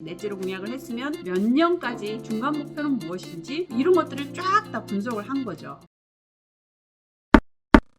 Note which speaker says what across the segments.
Speaker 1: 넷째로 공약을 했으면 몇 년까지 중간 목표는 무엇인지 이런 것들을 쫙 다 분석을 한 거죠.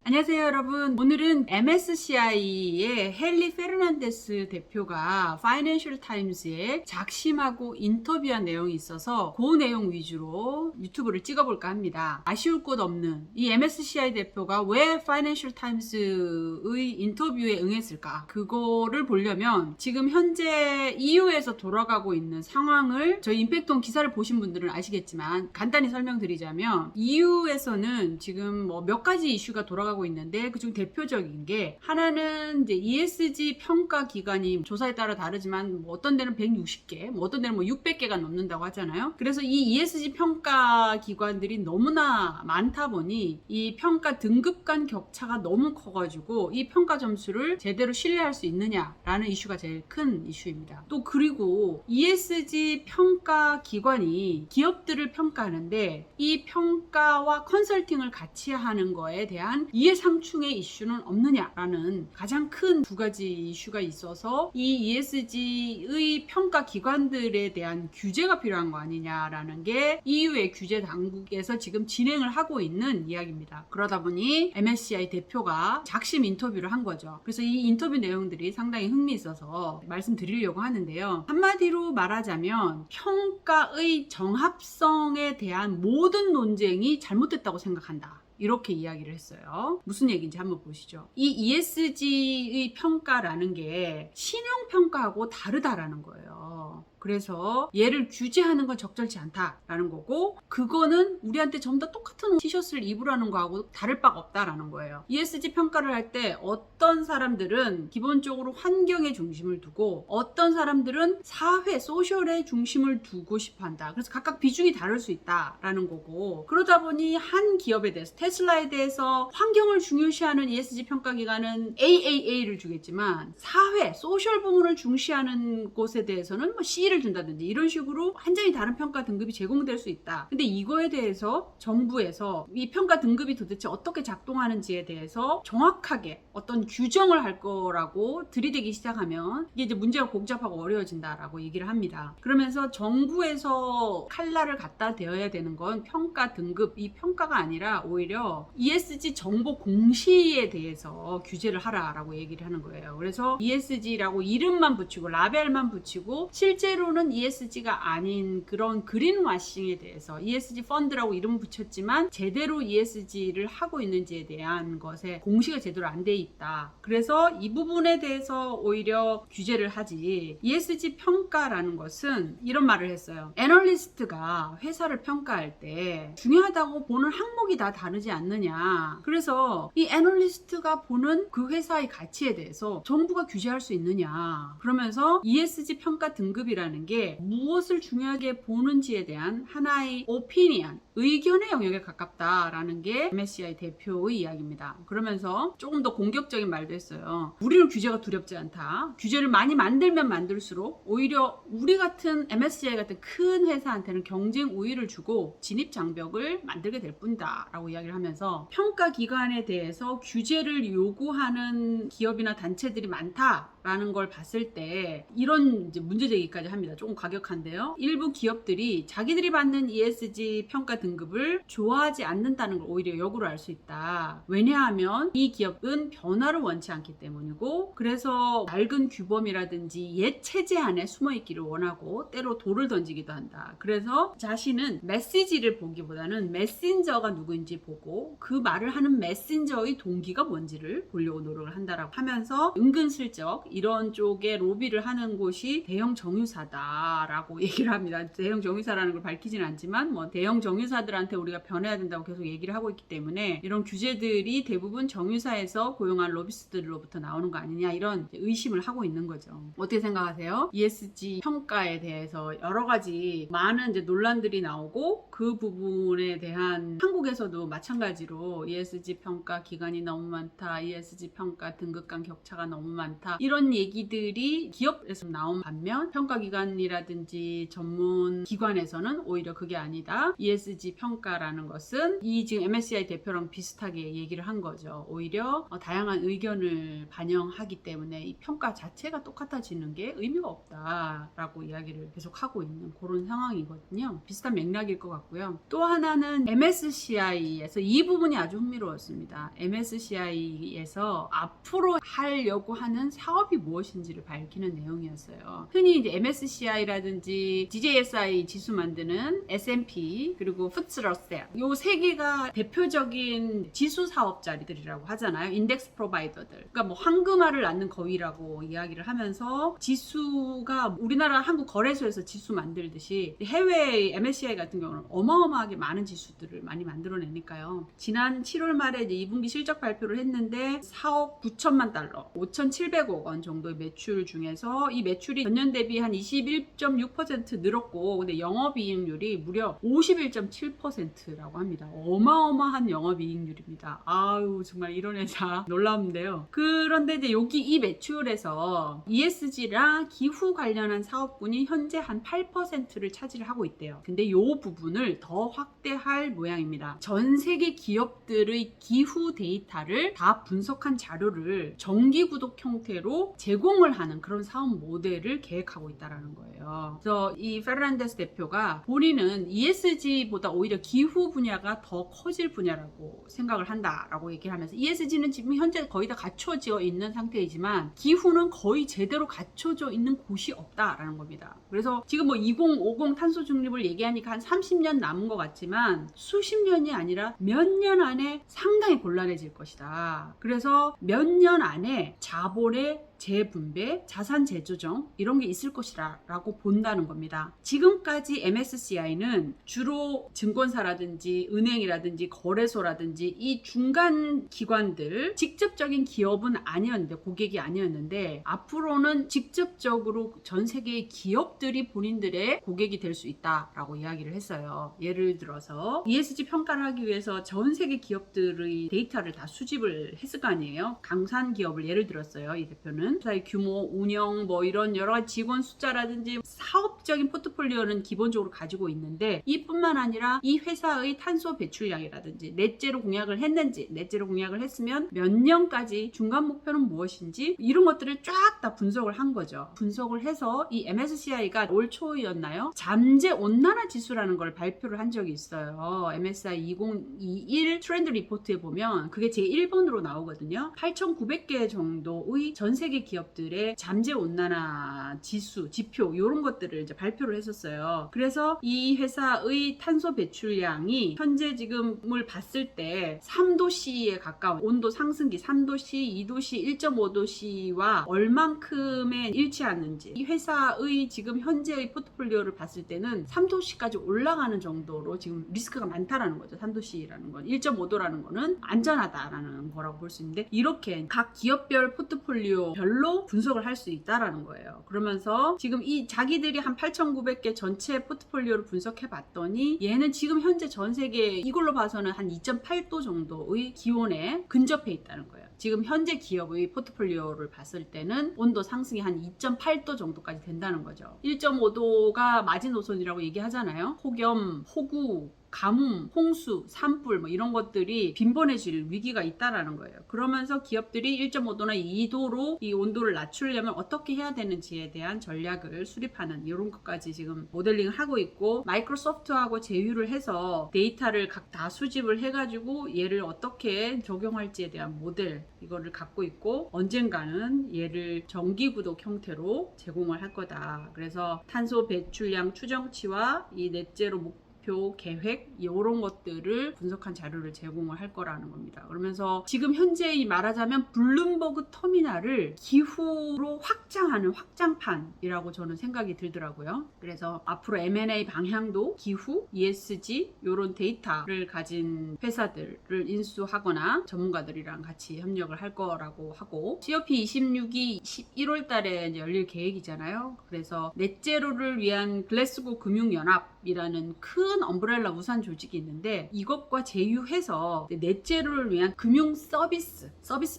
Speaker 1: 안녕하세요 여러분. 오늘은 MSCI의 헨리 페르난데스 대표가 파이낸셜 타임즈에 작심하고 인터뷰한 내용이 있어서 그 내용 위주로 유튜브를 찍어볼까 합니다. 아쉬울 것 없는 이 MSCI 대표가 왜 파이낸셜 타임즈의 인터뷰에 응했을까, 그거를 보려면 지금 현재 EU에서 돌아가고 있는 상황을, 저희 임팩트온 기사를 보신 분들은 아시겠지만 간단히 설명드리자면, EU에서는 지금 뭐 몇 가지 이슈가 돌아가고 있는데 그중 대표적인 게, 하나는 이제 ESG 평가 기관이 조사에 따라 다르지만 뭐 어떤 데는 160개, 뭐 어떤 데는 뭐 600개가 넘는다고 하잖아요. 그래서 이 ESG 평가 기관들이 너무나 많다 보니 이 평가 등급 간 격차가 너무 커가지고 이 평가 점수를 제대로 신뢰할 수 있느냐라는 이슈가 제일 큰 이슈입니다. 또 그리고 ESG 평가 기관이 기업들을 평가하는데 이 평가와 컨설팅을 같이 하는 거에 대한 이해상충의 이슈는 없느냐라는 가장 큰 두 가지 이슈가 있어서 이 ESG의 평가 기관들에 대한 규제가 필요한 거 아니냐라는 게 EU의 규제 당국에서 지금 진행을 하고 있는 이야기입니다. 그러다 보니 MSCI 대표가 작심 인터뷰를 한 거죠. 그래서 이 인터뷰 내용들이 상당히 흥미있어서 말씀드리려고 하는데요. 한마디로 말하자면 평가의 정합성에 대한 모든 논쟁이 잘못됐다고 생각한다, 이렇게 이야기를 했어요. 무슨 얘기인지 한번 보시죠. 이 ESG의 평가라는 게 신용평가하고 다르다라는 거예요. 그래서 얘를 규제하는 건 적절치 않다라는 거고, 그거는 우리한테 전부 다 똑같은 티셔츠를 입으라는 거하고 다를 바가 없다라는 거예요. ESG 평가를 할 때 어떤 사람들은 기본적으로 환경에 중심을 두고 어떤 사람들은 사회, 소셜에 중심을 두고 싶어 한다. 그래서 각각 비중이 다를 수 있다라는 거고, 그러다 보니 한 기업에 대해서, 테슬라에 대해서 환경을 중요시하는 ESG 평가 기관은 AAA를 주겠지만 사회, 소셜 부분을 중시하는 곳에 대해서는 뭐 C를 준다든지 이런 식으로 완전히 다른 평가 등급이 제공될 수 있다. 근데 이거에 대해서 정부에서 이 평가 등급이 도대체 어떻게 작동하는지에 대해서 정확하게 어떤 규정을 할 거라고 들이대기 시작하면 이게 이제 문제가 복잡하고 어려워진다라고 얘기를 합니다. 그러면서 정부에서 칼날을 갖다 대어야 되는 건 평가 등급, 이 평가가 아니라 오히려 ESG 정보 공시에 대해서 규제를 하라라고 얘기를 하는 거예요. 그래서 ESG라고 이름만 붙이고 라벨만 붙이고 실제로는 ESG가 아닌 그런 그린와싱에 대해서, ESG 펀드라고 이름 붙였지만 제대로 ESG를 하고 있는지에 대한 것에 공시가 제대로 안 돼 있다. 그래서 이 부분에 대해서 오히려 규제를 하지, ESG 평가라는 것은 이런 말을 했어요. 애널리스트가 회사를 평가할 때 중요하다고 보는 항목이 다 다르지 않느냐. 그래서 이 애널리스트가 보는 그 회사의 가치에 대해서 정부가 규제할 수 있느냐. 그러면서 ESG 평가 등급이라는 게 무엇을 중요하게 보는지에 대한 하나의 오피니언, 의견의 영역에 가깝다라는 게 MSCI 대표의 이야기입니다. 그러면서 조금 더 공격적인 말도 했어요. 우리는 규제가 두렵지 않다. 규제를 많이 만들면 만들수록 오히려 우리 같은 MSCI 같은 큰 회사한테는 경쟁 우위를 주고 진입 장벽을 만들게 될 뿐이다 라고 이야기를 하면서, 평가 기관에 대해서 규제를 요구하는 기업이나 단체들이 많다라는 걸 봤을 때 이런 이제 문제 제기까지 합니다. 조금 과격한데요. 일부 기업들이 자기들이 받는 ESG 평가 등급을 좋아하지 않는다는 걸 오히려 역으로 알 수 있다. 왜냐하면 이 기업은 변화를 원치 않기 때문이고, 그래서 낡은 규범이라든지 옛 체제 안에 숨어 있기를 원하고 때로 돌을 던지기도 한다. 그래서 자신은 메시지를 보기보다는 메신저가 누구인지 보고 그 말을 하는 메신저의 동기가 뭔지를 보려고 노력을 한다라고 하면서, 은근슬쩍 이런 쪽에 로비를 하는 곳이 대형 정유사다라고 얘기를 합니다. 대형 정유사라는 걸 밝히지는 않지만 뭐 대형 정유사들한테 우리가 변해야 된다고 계속 얘기를 하고 있기 때문에 이런 규제들이 대부분 정유사에서 고용한 로비스트들로부터 나오는 거 아니냐, 이런 의심을 하고 있는 거죠. 어떻게 생각하세요? ESG 평가에 대해서 여러 가지 많은 이제 논란들이 나오고, 그 부분에 대한 한국에서도 마찬가지로 ESG 평가 기관이 너무 많다, ESG 평가 등급 간 격차가 너무 많다, 이런 이런 얘기들이 기업에서 나온 반면 평가기관이라든지 전문 기관에서는 오히려 그게 아니다. ESG 평가라는 것은 이 지금 MSCI 대표랑 비슷하게 얘기를 한 거죠. 오히려 다양한 의견을 반영하기 때문에 이 평가 자체가 똑같아지는 게 의미가 없다라고 이야기를 계속 하고 있는 그런 상황이거든요. 비슷한 맥락일 것 같고요. 또 하나는 MSCI에서 이 부분이 아주 흥미로웠습니다. MSCI에서 앞으로 하려고 하는 사업이 무엇인지를 밝히는 내용이었어요. 흔히 이제 MSCI라든지 DJSI 지수 만드는 S&P 그리고 FTSE Russell 요 세 개가 대표적인 지수 사업자들이라고 하잖아요. 인덱스 프로바이더들. 그러니까 뭐 황금알을 낳는 거위라고 이야기를 하면서 지수가 우리나라 한국 거래소에서 지수 만들듯이 해외 MSCI 같은 경우는 어마어마하게 많은 지수들을 많이 만들어내니까요. 지난 7월 말에 이제 2분기 실적 발표를 했는데 4억 9천만 달러, 5,700억 원 정도의 매출 중에서 이 매출이 전년 대비 한 21.6% 늘었고 근데 영업이익률이 무려 51.7%라고 합니다. 어마어마한 영업이익률입니다. 아유 정말 이런 회사 놀라운데요. 그런데 이제 여기 이 매출에서 ESG랑 기후 관련한 사업군이 현재 한 8%를 차지를 하고 있대요. 근데 이 부분을 더 확대할 모양입니다. 전 세계 기업들의 기후 데이터를 다 분석한 자료를 정기 구독 형태로 제공을 하는 그런 사업 모델을 계획하고 있다는 거예요. 그래서 이 페르난데스 대표가 본인은 ESG보다 오히려 기후 분야가 더 커질 분야라고 생각을 한다라고 얘기를 하면서 ESG는 지금 현재 거의 다 갖춰져 있는 상태이지만 기후는 거의 제대로 갖춰져 있는 곳이 없다라는 겁니다. 그래서 지금 뭐 2050 탄소 중립을 얘기하니까 한 30년 남은 것 같지만 수십 년이 아니라 몇 년 안에 상당히 곤란해질 것이다. 그래서 몇 년 안에 자본의 재분배, 자산 재조정 이런 게 있을 것이라 라고 본다는 겁니다. 지금까지 MSCI는 주로 증권사라든지 은행이라든지 거래소라든지 이 중간 기관들 직접적인 기업은 아니었는데 고객이 아니었는데 앞으로는 직접적으로 전 세계의 기업들이 본인들의 고객이 될 수 있다라고 이야기를 했어요. 예를 들어서 ESG 평가를 하기 위해서 전 세계 기업들의 데이터를 다 수집을 했을 거 아니에요. 강산 기업을 예를 들었어요. 이 대표는 회사의 규모, 운영, 뭐 이런 여러 가지 직원 숫자라든지 사업적인 포트폴리오는 기본적으로 가지고 있는데 이뿐만 아니라 이 회사의 탄소 배출량이라든지 넷제로 공약을 했는지, 넷제로 공약을 했으면 몇 년까지 중간 목표는 무엇인지 이런 것들을 쫙 다 분석을 한 거죠. 분석을 해서 이 MSCI가 올 초였나요? 잠재 온난화 지수라는 걸 발표를 한 적이 있어요. MSCI 2021 트렌드 리포트에 보면 그게 제1번으로 나오거든요. 8,900개 정도의 전 세계 기업들의 잠재 온난화 지수, 지표 이런 것들을 이제 발표를 했었어요. 그래서 이 회사의 탄소 배출량이 현재 지금을 봤을 때 3도씨에 가까운 온도 상승기 3도씨, 2도씨, 1.5도씨와 얼만큼에 일치하는지 이 회사의 지금 현재의 포트폴리오를 봤을 때는 3도씨까지 올라가는 정도로 지금 리스크가 많다라는 거죠. 3도씨라는 건 1.5도라는 거는 안전하다라는 거라고 볼 수 있는데 이렇게 각 기업별 포트폴리오 별로 분석을 할 수 있다라는 거예요. 그러면서 지금 이 자기들이 한 8,900개 전체 포트폴리오를 분석해 봤더니 얘는 지금 현재 전 세계 이걸로 봐서는 한 2.8도 정도의 기온에 근접해 있다는 거예요. 지금 현재 기업의 포트폴리오를 봤을 때는 온도 상승이 한 2.8도 정도까지 된다는 거죠. 1.5도가 마지노선이라고 얘기하잖아요. 폭염, 폭우, 가뭄, 홍수, 산불 뭐 이런 것들이 빈번해질 위기가 있다라는 거예요. 그러면서 기업들이 1.5도나 2도로 이 온도를 낮추려면 어떻게 해야 되는지에 대한 전략을 수립하는 이런 것까지 지금 모델링을 하고 있고 마이크로소프트하고 제휴를 해서 데이터를 각 다 수집을 해가지고 얘를 어떻게 적용할지에 대한 모델 이거를 갖고 있고 언젠가는 얘를 정기 구독 형태로 제공을 할 거다. 그래서 탄소 배출량 추정치와 이 넷제로 목표 계획 이런 것들을 분석한 자료를 제공을 할 거라는 겁니다. 그러면서 지금 현재 말하자면 블룸버그 터미널을 기후로 확장하는 확장판이라고 저는 생각이 들더라고요. 그래서 앞으로 M&A 방향도 기후, ESG 이런 데이터를 가진 회사들을 인수하거나 전문가들이랑 같이 협력을 할 거라고 하고 COP26이 11월 달에 열릴 계획이잖아요. 그래서 넷제로를 위한 글래스고 금융연합이라는 큰 큰 엄브렐라 우산 조직이 있는데 이것과 제휴해서 넷제로를 위한 금융 서비스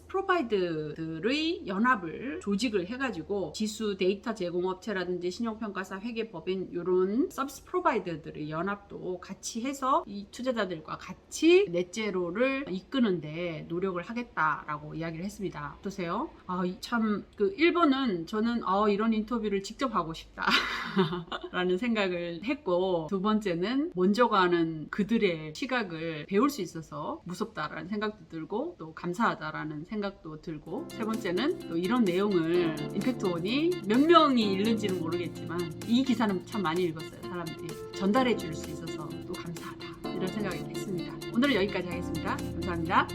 Speaker 1: 프로바이더들의 연합을 조직을 해가지고 지수 데이터 제공업체라든지 신용평가사 회계법인 이런 서비스 프로바이더들의 연합도 같이 해서 이 투자자들과 같이 넷제로를 이끄는데 노력을 하겠다라고 이야기를 했습니다. 어떠세요? 참 그 일본은 저는 이런 인터뷰를 직접 하고 싶다 라는 생각을 했고, 두 번째는 먼저 가는 그들의 시각을 배울 수 있어서 무섭다라는 생각도 들고 또 감사하다라는 생각도 들고, 세 번째는 또 이런 내용을 임팩트원이 몇 명이 읽는지는 모르겠지만 이 기사는 참 많이 읽었어요. 사람들이 전달해 줄 수 있어서 또 감사하다 이런 생각이 했습니다. 오늘은 여기까지 하겠습니다. 감사합니다.